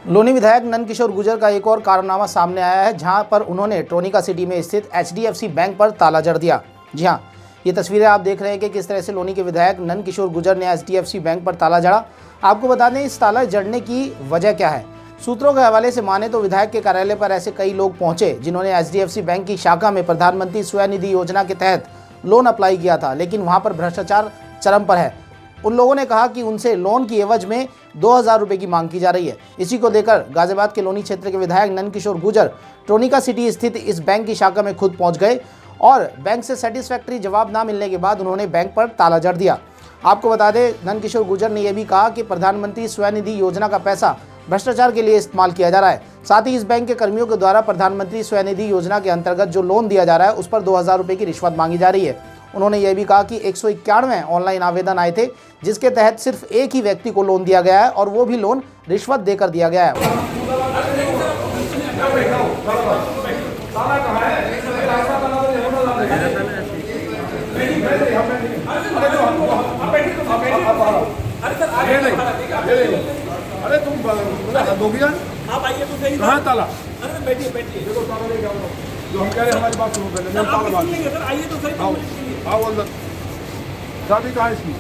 लोनी विधायक नंदकिशोर गुर्जर का एक और कारनामा सामने आया है, जहां पर उन्होंने ट्रोनिका सिटी में स्थित HDFC बैंक पर ताला जड़ दिया। जी हां, ये तस्वीरें आप देख रहे हैं कि किस तरह से लोनी के विधायक नंदकिशोर गुर्जर ने HDFC बैंक पर ताला जड़ा। आपको बता दें, इस ताला जड़ने की वजह क्या है। सूत्रों के हवाले से माने तो विधायक के कार्यालय पर ऐसे कई लोग पहुंचे जिन्होंने HDFC बैंक की शाखा में प्रधानमंत्री स्वनिधि योजना के तहत लोन अप्लाई किया था, लेकिन वहां पर भ्रष्टाचार चरम पर है। उन लोगों ने कहा कि उनसे लोन की एवज में 2000 रुपये की मांग की जा रही है। इसी को देकर गाजियाबाद के लोनी क्षेत्र के विधायक नंदकिशोर गुर्जर ट्रोनिका सिटी स्थित इस बैंक की शाखा में खुद पहुंच गए और बैंक से सेटिस्फैक्ट्री जवाब ना मिलने के बाद उन्होंने बैंक पर ताला जड़ दिया। आपको बता दें, नंदकिशोर गुर्जर ने यह भी कहा कि प्रधानमंत्री स्वनिधि योजना का पैसा भ्रष्टाचार के लिए इस्तेमाल किया जा रहा है। साथ ही इस बैंक के कर्मियों के द्वारा प्रधानमंत्री स्वनिधि योजना के अंतर्गत जो लोन दिया जा रहा है उस पर 2000 रुपये की रिश्वत मांगी जा रही है। उन्होंने यह भी कहा कि 191 ऑनलाइन आवेदन आए थे, जिसके तहत सिर्फ एक ही व्यक्ति को लोन दिया गया है और वो भी लोन रिश्वत देकर दिया गया है। अरे तुम दोगी आप आइए तो सही। कहाँ ताला? अरे बैठिए बैठिए, देखो ताला लेके आओ। जो हम कह रहे हैं हमारी बात सुनो पहले। मैं ताला बात सर आइए तो सही। आओ अंदर। चाबी कहाँ है इसकी?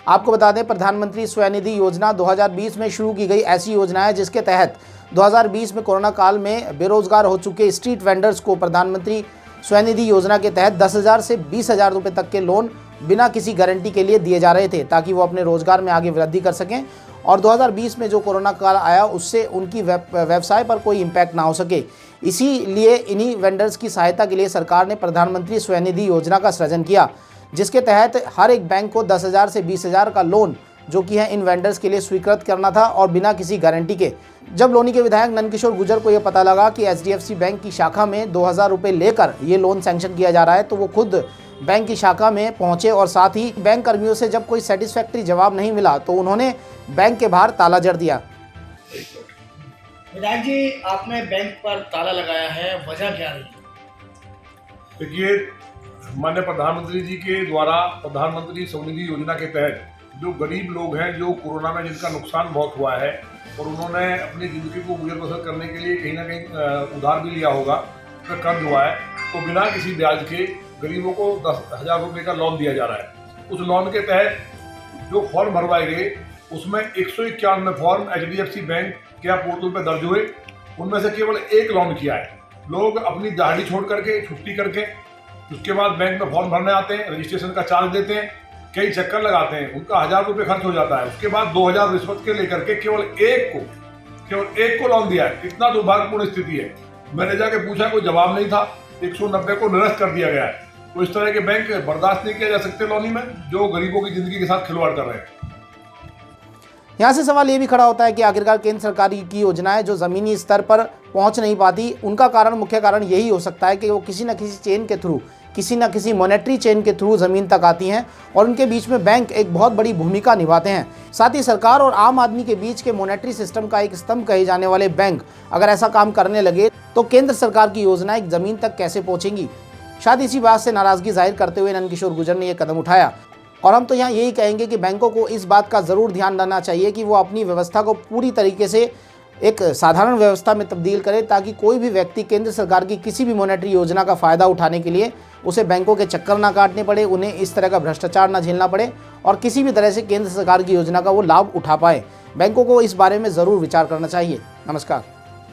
आपको बता दें, प्रधानमंत्री स्वनिधि योजना 2020 में शुरू की गई ऐसी योजना है जिसके तहत 2020 में कोरोना काल में बेरोजगार हो चुके स्ट्रीट वेंडर्स को प्रधानमंत्री स्वनिधि योजना के तहत 10,000 से 20,000 रुपये तक के लोन बिना किसी गारंटी के लिए दिए जा रहे थे, ताकि वो अपने रोजगार में आगे वृद्धि कर सकें और 2020 में जो कोरोना काल आया उससे उनकी व्यवसाय पर कोई इम्पैक्ट ना हो सके। इसीलिए इन्हीं वेंडर्स की सहायता के लिए सरकार ने प्रधानमंत्री स्वनिधि योजना का सृजन किया, जिसके तहत हर एक बैंक को 10,000 से 20,000 का लोन जो कि है इन वेंडर्स के लिए स्वीकृत करना था और बिना किसी गारंटी के। जब लोनी के विधायक नंदकिशोर गुर्जर को यह पता लगा कि HDFC बैंक की शाखा में 2000 रुपये लेकर ये लोन सैंक्शन किया जा रहा है, तो वो खुद बैंक की शाखा में पहुंचे और साथ ही बैंक कर्मियों से जब कोई सेटिस्फैक्ट्री जवाब नहीं मिला तो उन्होंने बैंक के बाहर ताला जड़ दिया। विधायक जी, आपने बैंक पर ताला लगाया है, वजह क्या रही? देखिए, माननीय प्रधानमंत्री जी के द्वारा प्रधानमंत्री स्वनिधि योजना के तहत जो गरीब लोग हैं, जो कोरोना में जिनका नुकसान बहुत हुआ है और उन्होंने अपनी ज़िंदगी को गुजर बसर करने के लिए कहीं ना कहीं उधार भी लिया होगा, उसका कर्ज हुआ है, तो बिना किसी ब्याज के गरीबों को 10,000 रुपये का लोन दिया जा रहा है। उस लोन के तहत जो फॉर्म भरवाए गए उसमें 191 फॉर्म HDFC बैंक के पोर्टल पर दर्ज हुए। उनमें से केवल एक लोन किया है। लोग अपनी दिहाड़ी छोड़ करके, छुट्टी करके उसके बाद बैंक में फॉर्म भरने आते हैं, रजिस्ट्रेशन का चार्ज देते हैं, कई चक्कर लगाते हैं, उनका 1000 रुपये खर्च हो जाता है। उसके बाद 2000 रिश्वत के लेकर के केवल एक को लोन दिया है। कितना दुर्भाग्यपूर्ण स्थिति है। मैंने जाके पूछा, कोई जवाब नहीं था। 190 को निरस्त कर दिया गया है। तो इस तरह के बैंक बर्दाश्त नहीं किया जा सकते लोनी में, जो गरीबों की जिंदगी के साथ खिलवाड़ कर रहे हैं। यहाँ से सवाल ये भी खड़ा होता है कि आखिरकार केंद्र सरकार की योजनाएं जो ज़मीनी स्तर पर पहुँच नहीं पाती, उनका मुख्य कारण यही हो सकता है कि वो किसी न किसी चेन के थ्रू, किसी न किसी मॉनेटरी चेन के थ्रू ज़मीन तक आती हैं और उनके बीच में बैंक एक बहुत बड़ी भूमिका निभाते हैं। साथ ही सरकार और आम आदमी के बीच के मॉनेटरी सिस्टम का एक स्तंभ कहे जाने वाले बैंक अगर ऐसा काम करने लगे तो केंद्र सरकार की योजनाएं ज़मीन तक कैसे पहुँचेंगी। शायद इसी बात से नाराज़गी जाहिर करते हुए नंदकिशोर गुर्जर ने यह कदम उठाया। और हम तो यहाँ यही कहेंगे कि बैंकों को इस बात का ज़रूर ध्यान रखना चाहिए कि वो अपनी व्यवस्था को पूरी तरीके से एक साधारण व्यवस्था में तब्दील करें, ताकि कोई भी व्यक्ति केंद्र सरकार की किसी भी मॉनेटरी योजना का फ़ायदा उठाने के लिए उसे बैंकों के चक्कर ना काटने पड़े, उन्हें इस तरह का भ्रष्टाचार ना झेलना पड़े और किसी भी तरह से केंद्र सरकार की योजना का वो लाभ उठा पाए। बैंकों को इस बारे में ज़रूर विचार करना चाहिए। नमस्कार।